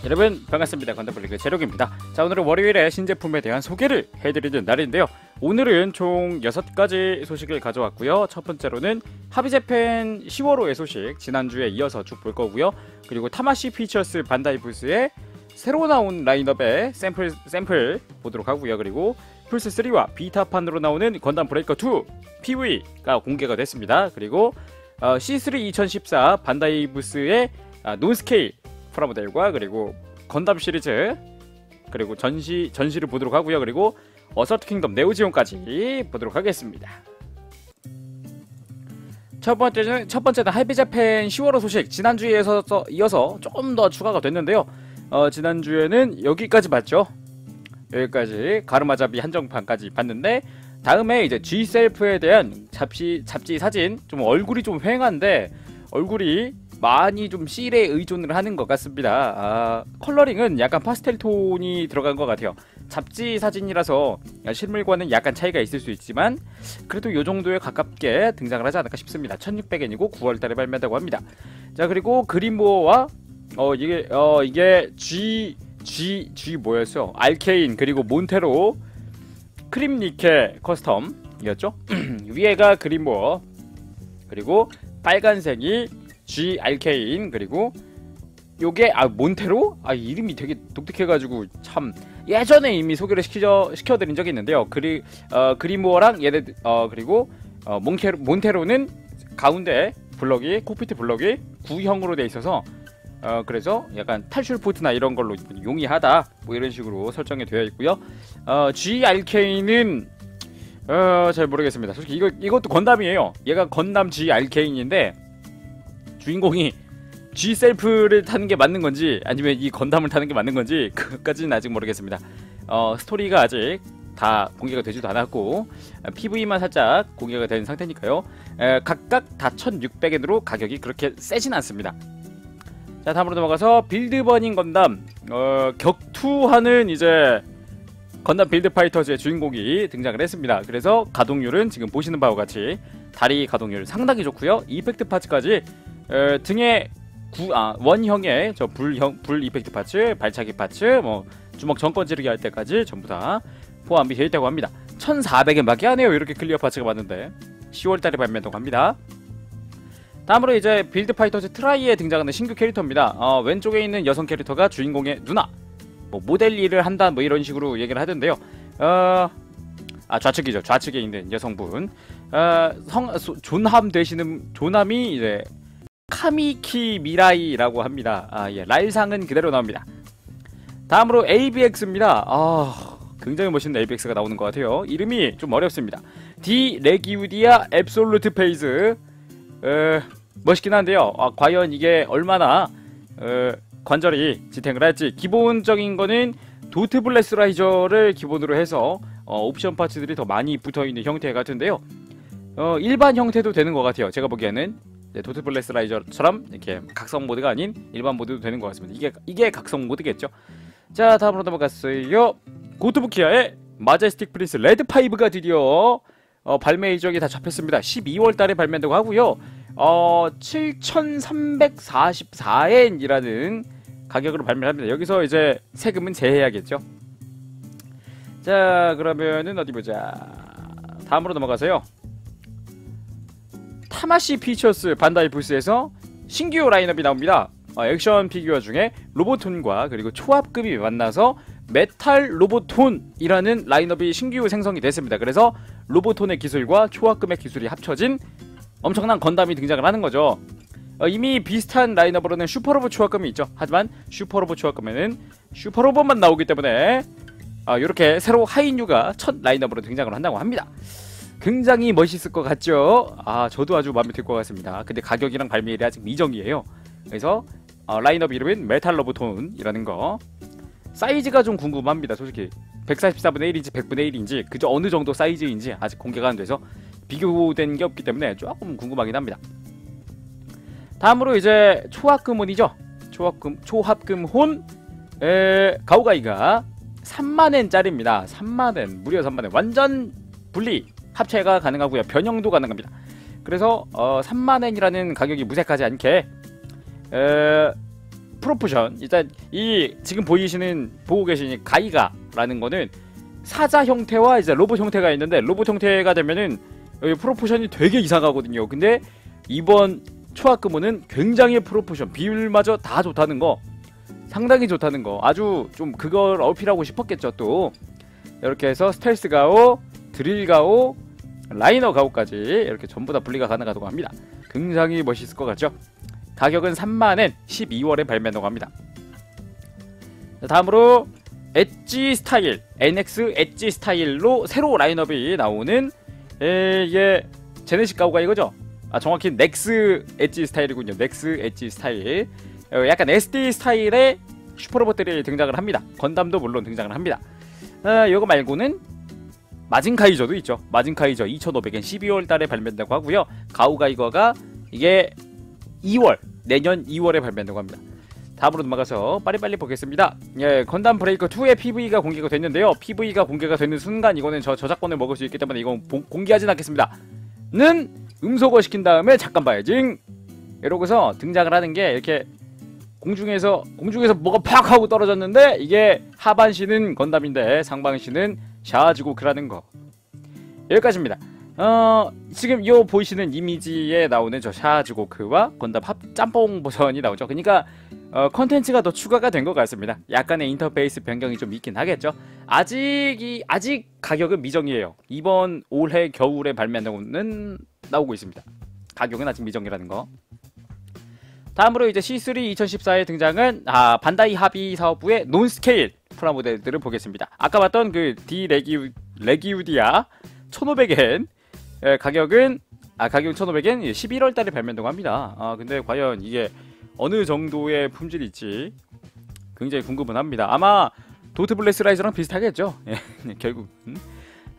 여러분 반갑습니다. 건담블리그 제록입니다. 자, 오늘은 월요일에 신제품에 대한 소개를 해드리는 날인데요. 오늘은 총 6가지 소식을 가져왔고요. 첫 번째로는 하비제팬 10월호의 소식, 지난주에 이어서 쭉 볼 거고요. 그리고 타마시 피처스 반다이 부스의 새로 나온 라인업의 샘플 보도록 하고요. 그리고 플스3와 비타판으로 나오는 건담 브레이커 2 PV가 공개가 됐습니다. 그리고 C3 2014 반다이 부스의 논스케일 프라모델과 그리고 건담 시리즈 그리고 전시를 보도록 하고요. 그리고 어서트 킹덤 네오지온까지 보도록 하겠습니다. 첫 번째는 하비제팬 10월호 소식, 지난주에 이어서 조금 더 추가가 됐는데요. 지난주에는 여기까지 봤죠. 여기까지 가르마잡이 한정판까지 봤는데, 다음에 이제 G셀프에 대한 잡지 사진, 좀 얼굴이 좀 휑한데 얼굴이 많이 좀 실에 의존을 하는 것 같습니다. 컬러링은 약간 파스텔 톤이 들어간 것 같아요. 잡지 사진이라서 실물과는 약간 차이가 있을 수 있지만 그래도 이 정도에 가깝게 등장을 하지 않을까 싶습니다. 1600엔이고 9월달에 발매한다고 합니다. 자, 그리고 그린모어와 이게 G 뭐였어? 알케인 그리고 몬테로 크림니케 커스텀이었죠? 위에가 그린모어, 그리고 빨간색이 G 알케인, 그리고 요게 몬테로? 이름이 되게 독특해가지고 참 예전에 이미 소개를 시켜드린 적이 있는데요. 그린모어랑 얘네 그리고 몬테로는 가운데 블럭이 콕피트 블럭이 구형으로 돼 있어서 그래서 약간 탈출 포트나 이런 걸로 용이하다 뭐 이런 식으로 설정이 되어 있고요. G 알케인은 잘 모르겠습니다. 솔직히 이것도 건담이에요. 얘가 건담 G 알케인인데 주인공이 G 셀프를 타는 게 맞는 건지 아니면 이 건담을 타는 게 맞는 건지 그까지는 아직 모르겠습니다. 스토리가 아직 다 공개가 되지도 않았고 PV만 살짝 공개가 된 상태니까요. 각각 다 1600엔으로 가격이 그렇게 세진 않습니다. 자, 다음으로 넘어가서 빌드버닝 건담, 격투하는 이제 건담 빌드파이터즈의 주인공이 등장을 했습니다. 그래서 가동률은 지금 보시는 바와 같이 다리 가동률 상당히 좋고요. 이펙트 파츠까지 등에 원형의 불 이펙트 파츠, 발차기 파츠, 뭐 주먹 전권 지르기 할 때까지 전부 다 포함이 되어 있다고 합니다. 1400엔밖에 안 해요. 이렇게 클리어 파츠가 많은데 10월달에 발매한다고 합니다. 다음으로 이제 빌드파이터즈 트라이에 등장하는 신규 캐릭터입니다. 왼쪽에 있는 여성 캐릭터가 주인공의 누나, 뭐 모델 일을 한다 뭐 이런 식으로 얘기를 하던데요. 좌측이죠. 좌측에 있는 여성분, 존함이 이제 카미키 미라이라고 합니다. 랄상은 그대로 나옵니다. 다음으로 ABX입니다. 굉장히 멋있는 ABX가 나오는 것 같아요. 이름이 좀 어렵습니다. 디 레기우디아 앱솔루트 페이즈. 멋있긴 한데요. 과연 이게 얼마나 관절이 지탱을 할지. 기본적인 거는 도트 블래스라이저를 기본으로 해서 옵션 파츠들이 더 많이 붙어있는 형태 같은데요. 일반 형태도 되는 것 같아요. 제가 보기에는 도트 블래스라이저처럼 이렇게 각성 모드가 아닌 일반 모드도 되는 것 같습니다. 이게 각성 모드겠죠. 자, 다음으로 넘어갔어요. 고토부키아의 마제스틱 프린스 레드 5가 드디어 발매 일정이 다 잡혔습니다. 12월달에 발매한다고 하고요. 7,344엔이라는 가격으로 발매를 합니다. 여기서 이제 세금은 제외해야겠죠. 자, 그러면은 어디 보자. 다음으로 넘어가서요. 타마시 피처스 반다이 부스에서 신규 라인업이 나옵니다. 액션 피규어 중에 로보톤과 그리고 초합금이 만나서 메탈 로보톤이라는 라인업이 신규 생성이 됐습니다. 그래서 로보톤의 기술과 초합금의 기술이 합쳐진 엄청난 건담이 등장을 하는 거죠. 이미 비슷한 라인업으로는 슈퍼로봇 초합금이 있죠. 하지만 슈퍼로봇 초합금에는 슈퍼로봇만 나오기 때문에 이렇게 새로 하이뉴가 첫 라인업으로 등장을 한다고 합니다. 굉장히 멋있을 것 같죠? 저도 아주 마음에 들 것 같습니다. 근데 가격이랑 발매일이 아직 미정이에요. 그래서 라인업 이름은 메탈 로보톤이라는 거. 사이즈가 좀 궁금합니다. 솔직히 144분의 1인지 100분의 1인지 그저 어느 정도 사이즈인지 아직 공개가 안 돼서 비교된 게 없기 때문에 조금 궁금하긴 합니다. 다음으로 이제 초합금혼이죠. 초합금혼 가오가이가 30,000엔짜리입니다. 30,000엔, 무려 30,000엔. 완전 분리 합체가 가능하고요. 변형도 가능합니다. 그래서 30,000엔이라는 가격이 무색하지 않게 프로포션, 일단 이 지금 보고 계신 가이가라는 거는 사자 형태와 이제 로봇 형태가 있는데, 로봇 형태가 되면은 여기 프로포션이 되게 이상하거든요. 근데 이번 초합금호는 굉장히 프로포션 비율마저 다 좋다는 거, 상당히 좋다는 거, 아주 좀 그걸 어필하고 싶었겠죠. 또 이렇게 해서 스텔스 가오, 드릴 가오, 라이너 가오까지 이렇게 전부 다 분리가 가능하다고 합니다. 굉장히 멋있을 것 같죠? 가격은 3만엔 12월에 발매한다고 합니다. 다음으로 엣지 스타일, NX 엣지 스타일로 새로 라인업이 나오는 이게 제네시스 가오가 이거죠? 정확히 넥스 엣지 스타일이군요. 넥스 엣지 스타일. 약간 SD 스타일의 슈퍼로봇들이 등장을 합니다. 건담도 물론 등장을 합니다. 이거 말고는 마징카이저도 있죠. 마징카이저 2,500엔 12월 달에 발매된다고 하고요. 가오가이거가 이게 2월, 내년 2월에 발매된다고 합니다. 다음으로 넘어가서 빨리빨리 보겠습니다. 예, 건담 브레이커 2의 PV가 공개가 됐는데요. PV가 공개가 되는 순간 이거는 저작권을 먹을 수 있기 때문에 이건 공개하진 않겠습니다. 는 음소거 시킨 다음에 잠깐 봐야지 이러고서 등장을 하는 게, 이렇게 공중에서 뭐가 팍 하고 떨어졌는데 이게 하반신은 건담인데 상반신은 샤즈고크라는 거. 여기까지입니다. 지금 요 보이시는 이미지에 나오는 저 샤즈고크와 건담 짬뽕 버전이 나오죠. 그러니까 컨텐츠가 더 추가가 된 것 같습니다. 약간의 인터페이스 변경이 좀 있긴 하겠죠. 아직 가격은 미정이에요. 이번 올해 겨울에 발매는 나오고 있습니다. 가격은 아직 미정이라는 거. 다음으로 이제 C3 2014에 등장한 반다이 하비 사업부의 논스케일 프라모델들을 보겠습니다. 아까 봤던 그 D 레기우디아 1,500엔 가격은 1,500엔 11월 달에 발매한다고 합니다. 근데 과연 이게 어느 정도의 품질일지 굉장히 궁금은 합니다. 아마 도트 블레스 라이저랑 비슷하겠죠. 결국.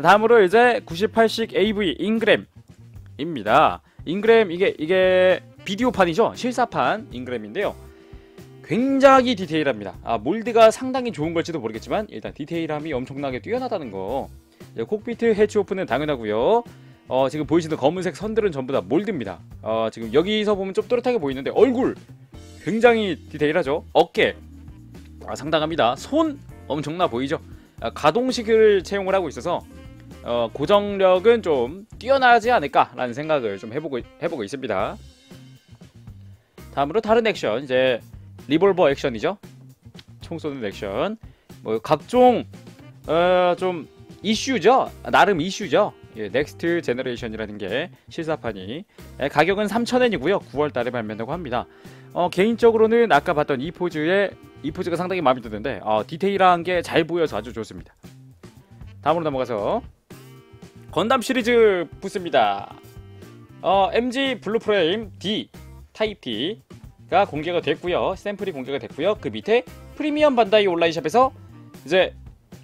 다음으로 이제 98식 AV 잉그램입니다. 잉그램 이게 비디오판이죠. 실사판 잉그램인데요. 굉장히 디테일합니다. 몰드가 상당히 좋은 걸지도 모르겠지만 일단 디테일함이 엄청나게 뛰어나다는 거. 콕피트 해치오프는 당연하고요. 지금 보이시는 검은색 선들은 전부 다 몰드입니다. 지금 여기서 보면 좀 또렷하게 보이는데 얼굴 굉장히 디테일하죠. 어깨 상당합니다. 손 엄청나 보이죠. 가동식을 채용을 하고 있어서 고정력은 좀 뛰어나지 않을까라는 생각을 좀 해보고 있습니다. 다음으로 다른 액션, 이제 리볼버 액션이죠. 총 쏘는 액션. 뭐 각종 좀 이슈죠. 나름 이슈죠. 넥스트 제너레이션이라는 게 실사판이 가격은 3,000엔이고요. 9월 달에 발매한다고 합니다. 개인적으로는 아까 봤던 이 포즈가 상당히 마음에 드는데 디테일한 게 잘 보여서 아주 좋습니다. 다음으로 넘어가서 건담 시리즈 부스입니다. MG 블루프레임 D 타입 D가 공개가 됐고요. 샘플이 공개가 됐고요. 그 밑에 프리미엄 반다이 온라인샵에서 이제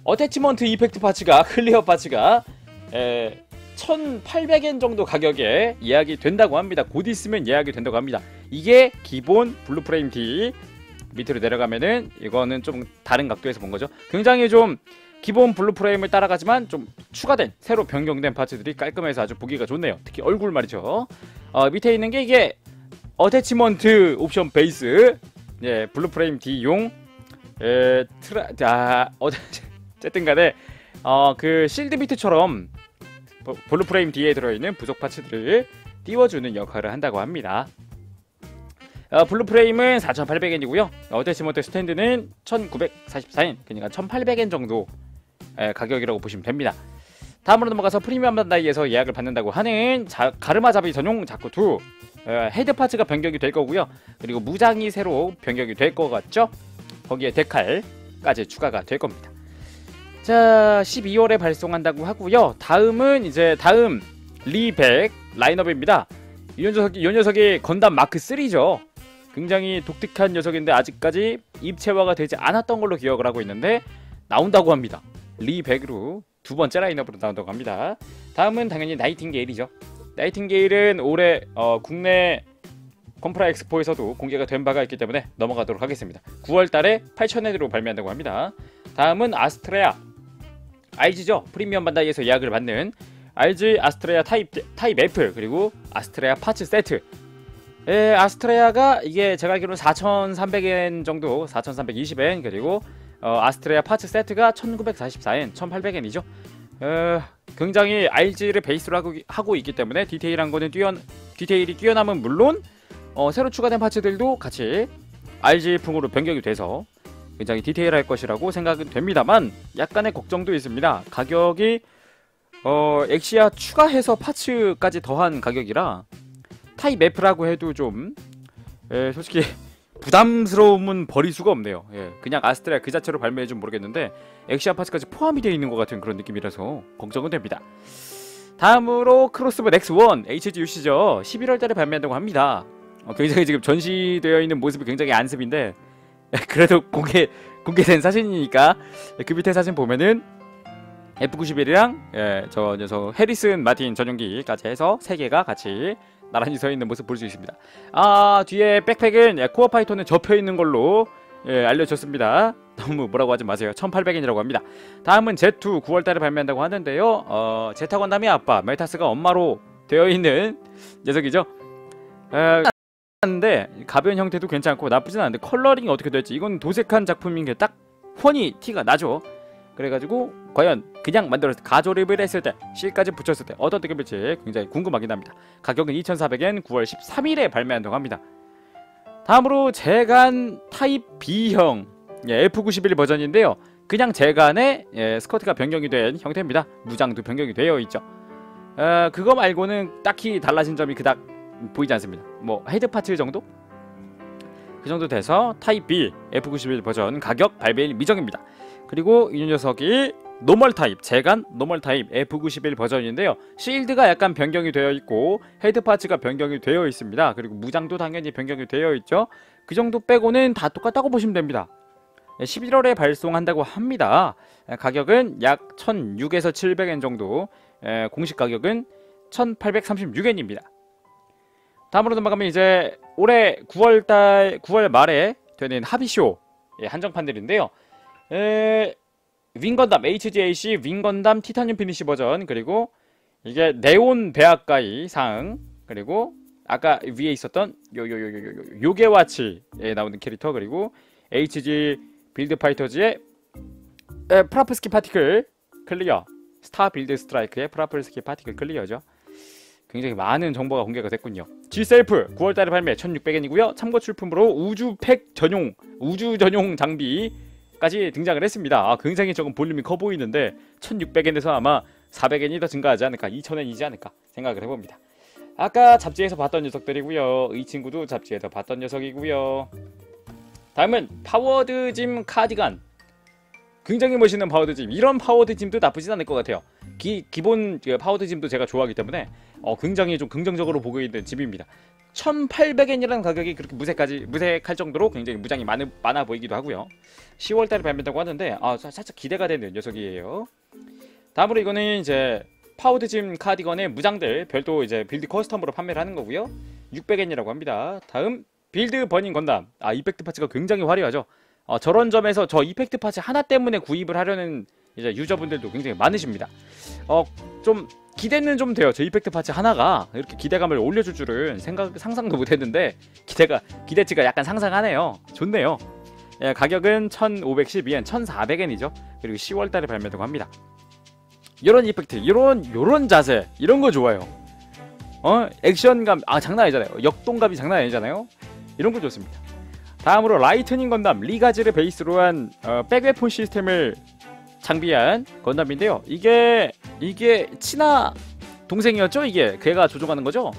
어태치먼트 이펙트 파츠가 클리어 파츠가 1,800엔 정도 가격에 예약이 된다고 합니다. 곧 있으면 예약이 된다고 합니다. 이게 기본 블루프레임 D. 밑으로 내려가면은 이거는 좀 다른 각도에서 본 거죠. 굉장히 좀 기본 블루프레임을 따라가지만 좀 추가된 새로 변경된 파츠들이 깔끔해서 아주 보기가 좋네요. 특히 얼굴 말이죠. 밑에 있는 게 이게 어태치먼트 옵션 베이스, 블루프레임 D용 어쨌든 간에 그 실드 비트처럼 블루프레임 D에 들어있는 부속 파츠들을 띄워주는 역할을 한다고 합니다. 블루프레임은 4,800엔이고요. 어태치먼트 스탠드는 1,944엔, 그러니까 1,800엔 정도 가격이라고 보시면 됩니다. 다음으로 넘어가서 프리미엄 반다이에서 예약을 받는다고 하는 가르마잡이 전용 자쿠2 헤드 파츠가 변경이 될 거고요. 그리고 무장이 새로 변경이 될 것 같죠? 거기에 데칼까지 추가가 될 겁니다. 자, 12월에 발송한다고 하고요. 다음은 이제 다음 리백 라인업입니다. 이 녀석이 건담 마크 3죠. 굉장히 독특한 녀석인데 아직까지 입체화가 되지 않았던 걸로 기억을 하고 있는데 나온다고 합니다. 리백으로 두 번째 라인업으로 나온다고 합니다. 다음은 당연히 나이팅게일이죠. 나이팅게일은 올해 국내 컴프라 엑스포에서도 공개가 된 바가 있기 때문에 넘어가도록 하겠습니다. 9월 달에 8,000엔으로 발매한다고 합니다. 다음은 아스트레아 RG죠. 프리미엄 반다이에서 예약을 받는 RG 아스트레아 타입 F, 그리고 아스트레아 파츠 세트. 아스트레아가 이게 제가 알기로는 4,300엔 정도, 4,320엔, 그리고 아스트레아 파츠 세트가 1,944엔, 1,800엔이죠. 굉장히 RG를 베이스로 하고 있기 때문에 디테일한 거는 디테일이 뛰어남은 물론 새로 추가된 파츠들도 같이 RG풍으로 변경이 돼서 굉장히 디테일할 것이라고 생각은 됩니다만 약간의 걱정도 있습니다. 가격이 엑시아 추가해서 파츠까지 더한 가격이라 타입 F라고 해도 좀 솔직히 부담스러움은 버릴 수가 없네요. 그냥 아스트레아 그 자체로 발매해주면 모르겠는데 엑시아 파츠까지 포함이 되어 있는 것 같은 그런 느낌이라서 걱정은 됩니다. 다음으로 크로스보 넥스1 HGUC죠. 11월달에 발매한다고 합니다. 굉장히 지금 전시되어 있는 모습이 굉장히 안습인데 그래도 공개된 사진이니까 그 밑에 사진 보면은 F91이랑 저 녀석 해리슨 마틴 전용기까지 해서 3개가 같이 나란히 서 있는 모습 볼 수 있습니다. 뒤에 백팩은 코어 파이터는 접혀 있는 걸로 알려졌습니다. 너무 뭐라고 하지 마세요. 1800엔이라고 합니다. 다음은 Z2 9월달에 발매한다고 하는데요. 제타 건담의 아빠 멜타스가 엄마로 되어 있는 녀석이죠. 하는데 가벼운 형태도 괜찮고 나쁘진 않은데 컬러링이 어떻게 될지 이건 도색한 작품인 게 딱 훤히 티가 나죠. 그래가지고 과연 그냥 만들었을 때 가조립을 했을 때 실까지 붙였을 때 어떤 느낌일지 굉장히 궁금하긴 합니다. 가격은 2,400엔 9월 13일에 발매한다고 합니다. 다음으로 제간 타입 B형 F91 버전인데요. 그냥 제간에 스커트가 변경이 된 형태입니다. 무장도 변경이 되어 있죠. 그거 말고는 딱히 달라진 점이 그닥 보이지 않습니다. 뭐 헤드 파츠 정도? 그 정도 돼서 타입 B F91 버전 가격 발매일 미정입니다. 그리고 이 녀석이 노멀 타입, 제간 노멀 타입 F91 버전인데요. 실드가 약간 변경이 되어 있고 헤드 파츠가 변경이 되어 있습니다. 그리고 무장도 당연히 변경이 되어 있죠. 그 정도 빼고는 다 똑같다고 보시면 됩니다. 11월에 발송한다고 합니다. 가격은 약 1,600에서 700엔 정도, 공식 가격은 1,836엔입니다. 다음으로 넘어가면 이제 올해 9월 말에 되는 하비쇼 한정판들인데요. 윙건담 HGAC 윙건담 티타늄 피니시 버전, 그리고 이게 네온 배아가이 상, 그리고 아까 위에 있었던 요게와치에 나오는 캐릭터, 그리고 HG 빌드 파이터즈의 프라프스키 파티클 클리어, 스타 빌드 스트라이크의 프라프스키 파티클 클리어죠. 굉장히 많은 정보가 공개가 됐군요. G셀프 9월달에 발매 1,600엔이고요. 참고 출품으로 우주 전용 장비까지 등장을 했습니다. 굉장히 조금 볼륨이 커 보이는데 1,600엔에서 아마 400엔이 더 증가하지 않을까, 2,000엔이지 않을까 생각을 해봅니다. 아까 잡지에서 봤던 녀석들이고요. 이 친구도 잡지에서 봤던 녀석이고요. 다음은 파워드짐 카디건. 굉장히 멋있는 파워드짐. 이런 파워드짐도 나쁘진 않을 것 같아요. 기본 파워드짐도 제가 좋아하기 때문에 굉장히 좀 긍정적으로 보고 있는 짐입니다. 1,800엔이라는 가격이 그렇게 무색할 정도로 굉장히 무장이 많아 보이기도 하고요. 10월달에 발매한다고 하는데 살짝 기대가 되는 녀석이에요. 다음으로 이거는 이제 파워드짐 카디건의 무장들 별도 이제 빌드 커스텀으로 판매를 하는 거고요. 600엔이라고 합니다. 다음 빌드 버닝 건담. 이펙트 파츠가 굉장히 화려하죠. 저런 점에서 저 이펙트 파츠 하나 때문에 구입을 하려는 이제 유저분들도 굉장히 많으십니다. 좀 기대는 좀 돼요. 저 이펙트 파츠 하나가 이렇게 기대감을 올려줄 줄은 상상도 못했는데 기대치가 약간 상상하네요. 좋네요. 가격은 1,512엔, 1,400엔이죠. 그리고 10월달에 발매되고 합니다. 이런 이펙트, 이런 자세, 이런 거 좋아요. 액션감 장난 아니잖아요. 역동감이 장난 아니잖아요. 이런 거 좋습니다. 다음으로 라이트닝 건담 리가즈를 베이스로 한 백웨폰 시스템을 장비한 건담인데요. 이게 친하 동생이었죠? 이게 걔가 조종하는 거죠?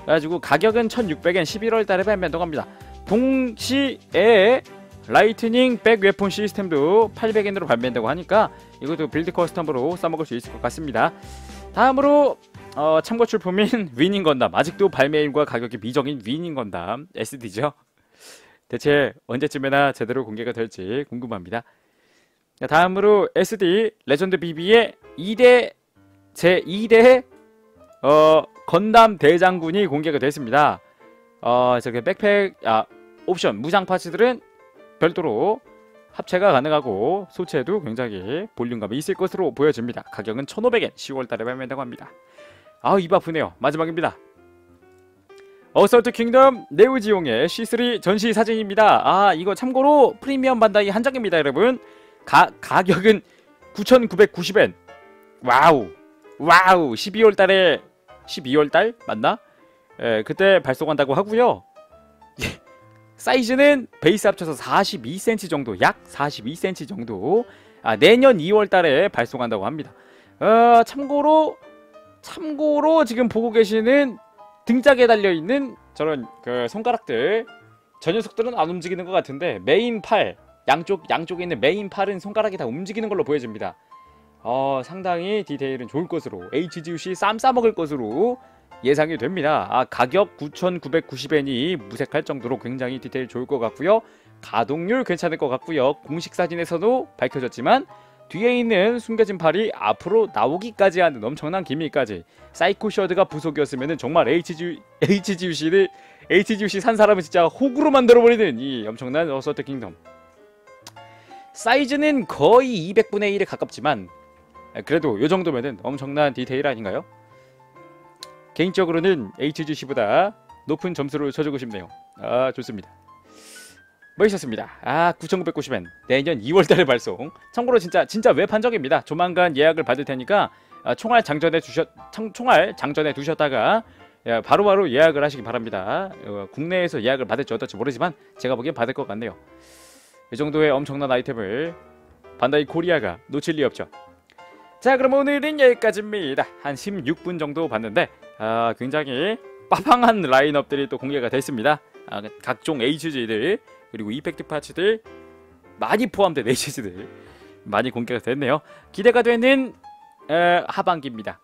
그래가지고 가격은 1,600엔 11월달에 발매한다고 합니다. 동시에 라이트닝 백웨폰 시스템도 800엔으로 발매한다고 하니까 이것도 빌드 커스텀으로 써먹을 수 있을 것 같습니다. 다음으로 참고 출품인 위닝 건담, 아직도 발매일과 가격이 미정인 위닝 건담 SD죠. 대체 언제쯤에나 제대로 공개가 될지 궁금합니다. 다음으로 SD 레전드 BB의 제2대 건담 대장군이 공개가 됐습니다. 저기 백팩 옵션 무장 파츠들은 별도로 합체가 가능하고 소체도 굉장히 볼륨감이 있을 것으로 보여집니다. 가격은 1,500엔 10월달에 발매한다고 합니다. 입 아프네요. 마지막입니다. 어설트 킹덤 네오지용의 C3 전시 사진입니다. 아, 이거 참고로 프리미엄 반다이 한정입니다, 여러분. 가격은 9,990엔. 와우. 와우. 12월달 맞나? 예, 그때 발송한다고 하고요. 사이즈는 베이스 합쳐서 42cm 정도, 약 42cm 정도. 아, 내년 2월달에 발송한다고 합니다. 참고로 지금 보고 계시는 등짝에 달려있는 저런 그 손가락들, 저 녀석들은 안 움직이는 것 같은데 메인 팔, 양쪽에 있는 메인 팔은 손가락이 다 움직이는 걸로 보여집니다. 상당히 디테일은 좋을 것으로, HGUC 쌈 싸먹을 것으로 예상이 됩니다. 아, 가격 9,990엔이 무색할 정도로 굉장히 디테일 좋을 것 같고요. 가동률 괜찮을 것 같고요. 공식 사진에서도 밝혀졌지만 뒤에 있는 숨겨진 팔이 앞으로 나오기까지 하는 엄청난 기밀까지, 사이코 셔드가 부속이었으면 정말 HGUC 산 사람은 진짜 호구로 만들어버리는 이 엄청난 어설트 킹덤. 사이즈는 거의 200분의 1에 가깝지만 그래도 이 정도면은 엄청난 디테일 아닌가요? 개인적으로는 HGC보다 높은 점수를 쳐주고 싶네요. 아, 좋습니다. 멋있었습니다. 아, 9,990엔 내년 2월달에 발송. 참고로 진짜 웹 한정입니다. 조만간 예약을 받을 테니까 총알 장전에 두셨다가 바로바로 예약을 하시기 바랍니다. 국내에서 예약을 받을지 어떨지 모르지만 제가 보기엔 받을 것 같네요. 이 정도의 엄청난 아이템을 반다이 코리아가 놓칠 리 없죠. 자, 그럼 오늘은 여기까지입니다. 한 16분 정도 봤는데 굉장히 빠방한 라인업들이 또 공개가 됐습니다. 각종 HG들 그리고 이펙트 파츠들 많이 포함된 HG들 많이 공개가 됐네요. 기대가 되는 하반기입니다.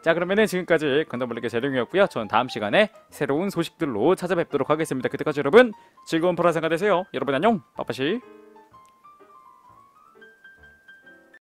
자, 그러면은 지금까지 건담블랙의 재룡이었고요. 저는 다음 시간에 새로운 소식들로 찾아뵙도록 하겠습니다. 그때까지 여러분 즐거운 보라 생활 되세요. 여러분 안녕. 빠빠시.